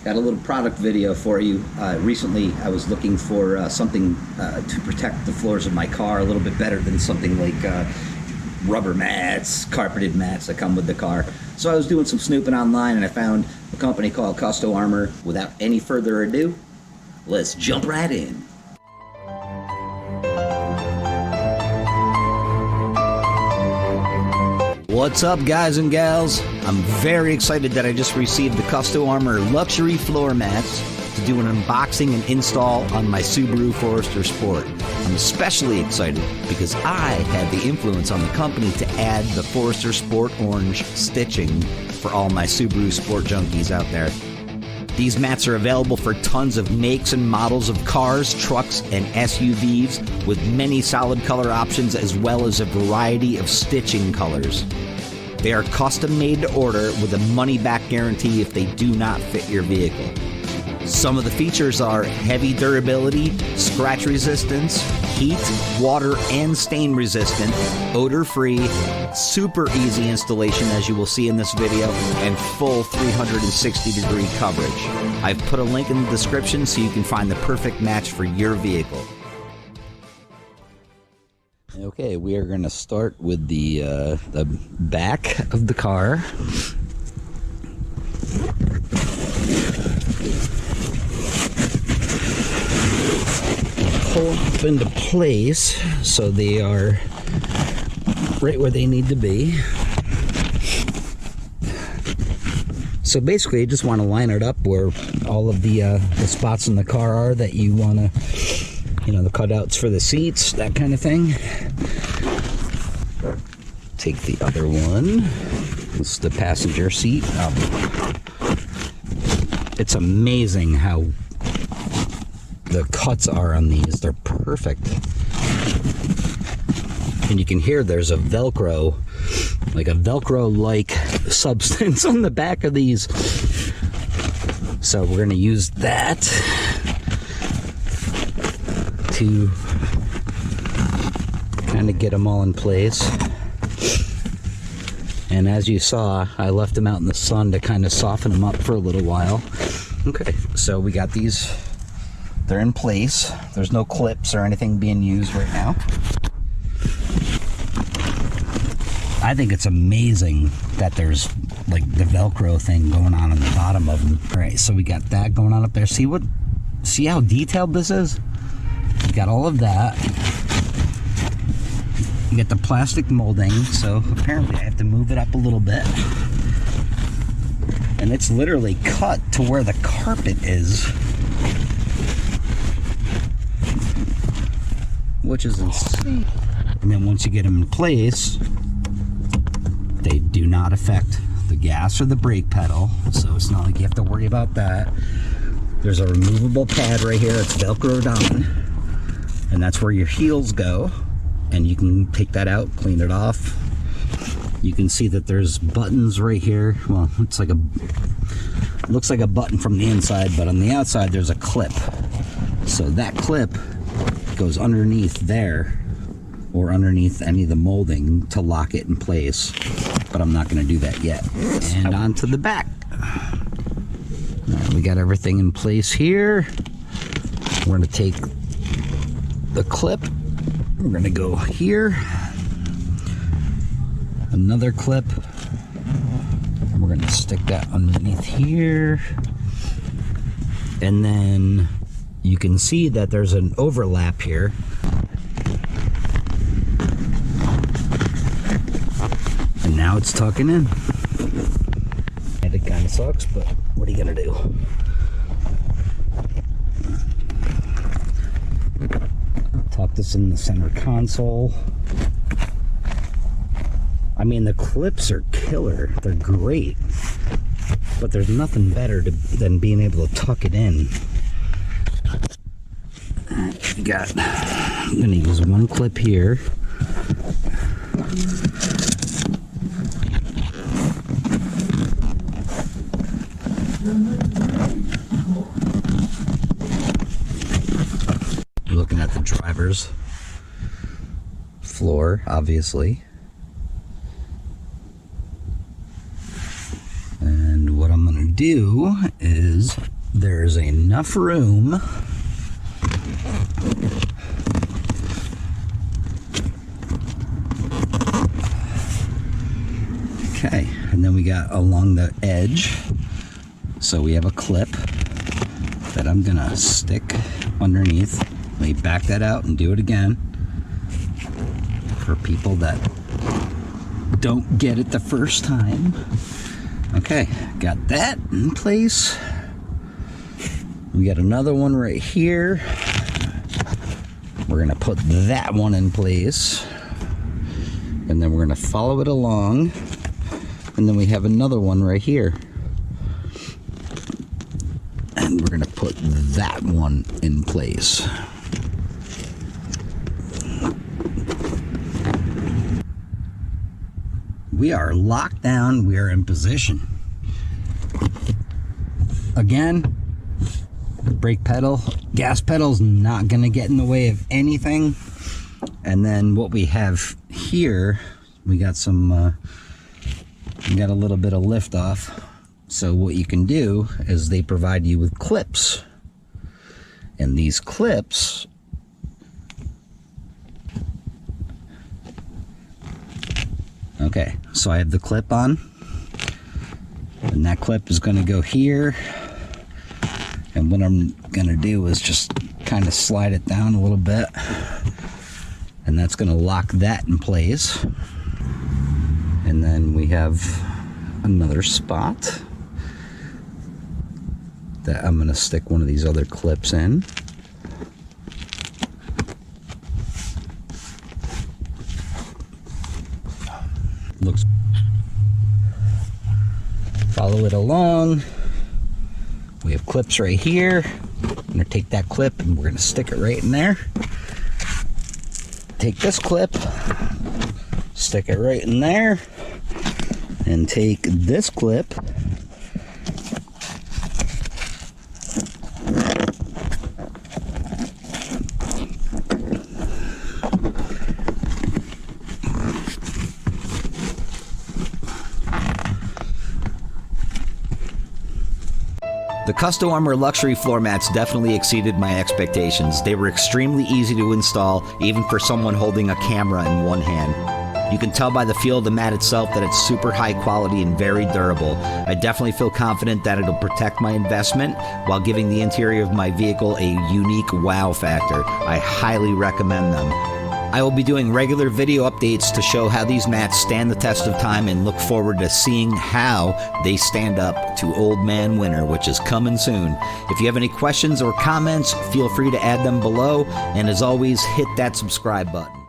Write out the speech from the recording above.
Got a little product video for you. Recently, I was looking for something to protect the floors of my car a little bit better than something like rubber mats, carpeted mats that come with the car. So I was doing some snooping online and I found a company called CUSTOARMOR. Without any further ado, let's jump right in. What's up, guys and gals? I'm very excited that I just received the CUSTOARMOR luxury floor mats to do an unboxing and install on my Subaru Forester Sport. I'm especially excited because I had the influence on the company to add the Forester Sport Orange stitching for all my Subaru Sport junkies out there. These mats are available for tons of makes and models of cars, trucks, and SUVs with many solid color options as well as a variety of stitching colors. They are custom made to order with a money-back guarantee if they do not fit your vehicle. Some of the features are heavy durability, scratch resistance, heat, water, and stain resistant, odor-free, super easy installation as you will see in this video, and full 360-degree coverage. I've put a link in the description so you can find the perfect match for your vehicle. Okay, we are going to start with the back of the car. Pull up into place so they are right where they need to be. So basically you just want to line it up where all of the spots in the car are that you want to, you know, the cutouts for the seats, that kind of thing. Take the other one. This is the passenger seat. It's amazing how the cuts are on these. They're perfect. And you can hear there's a Velcro, like a Velcro-like substance on the back of these. So we're going to use that to kind of get them all in place. And as you saw, I left them out in the sun to kind of soften them up for a little while. Okay, so we got these. They're in place. There's no clips or anything being used right now. I think it's amazing that there's like the Velcro thing going on the bottom of them. All right, so we got that going on up there. See how detailed this is? You got all of that. You get the plastic molding, so apparently I have to move it up a little bit. And it's literally cut to where the carpet is, which is insane. And then once you get them in place, they do not affect the gas or the brake pedal, so it's not like you have to worry about that. There's a removable pad right here. It's Velcroed on, and that's where your heels go. And you can take that out, clean it off. You can see that there's buttons right here. Well, it's like looks like a button from the inside, but on the outside there's a clip. So that clip goes underneath there, or underneath any of the molding to lock it in place. But I'm not going to do that yet. And onto the back. Right, we got everything in place here. We're going to take the clip. We're going to go here. Another clip. And we're going to stick that underneath here. And then you can see that there's an overlap here. And now it's tucking in. And it kind of sucks, but what are you going to do? Tuck this in the center console. I mean, the clips are killer. They're great. But there's nothing better than being able to tuck it in. I'm going to use one clip here. Looking at the driver's floor, obviously. And what I'm going to do is there's enough room okay, and then we got along the edge, so we have a clip that I'm gonna stick underneath. Let me back that out and do it again for people that don't get it the first time. Okay, got that in place. We got another one right here. We're gonna put that one in place, and then we're gonna follow it along, and then we have another one right here, and we're gonna put that one in place. We are locked down, we are in position. Again, the brake pedal, gas pedal's not gonna get in the way of anything. And then what we have here, we got some, we got a little bit of lift off. So what you can do is they provide you with clips. And these clips okay, so I have the clip on, and that clip is going to go here, and what I'm going to do is just kind of slide it down a little bit, and that's going to lock that in place. And then we have another spot that I'm going to stick one of these other clips in. Looks, follow it along. We have clips right here. I'm gonna take that clip and we're gonna stick it right in there. Take this clip, stick it right in there, and take this clip, The CUSTOARMOR luxury floor mats definitely exceeded my expectations. They were extremely easy to install, even for someone holding a camera in one hand. You can tell by the feel of the mat itself that it's super high quality and very durable. I definitely feel confident that it'll protect my investment while giving the interior of my vehicle a unique wow factor. I highly recommend them. I will be doing regular video updates to show how these mats stand the test of time, and look forward to seeing how they stand up to Old Man Winter, which is coming soon. If you have any questions or comments, feel free to add them below, and as always, hit that subscribe button.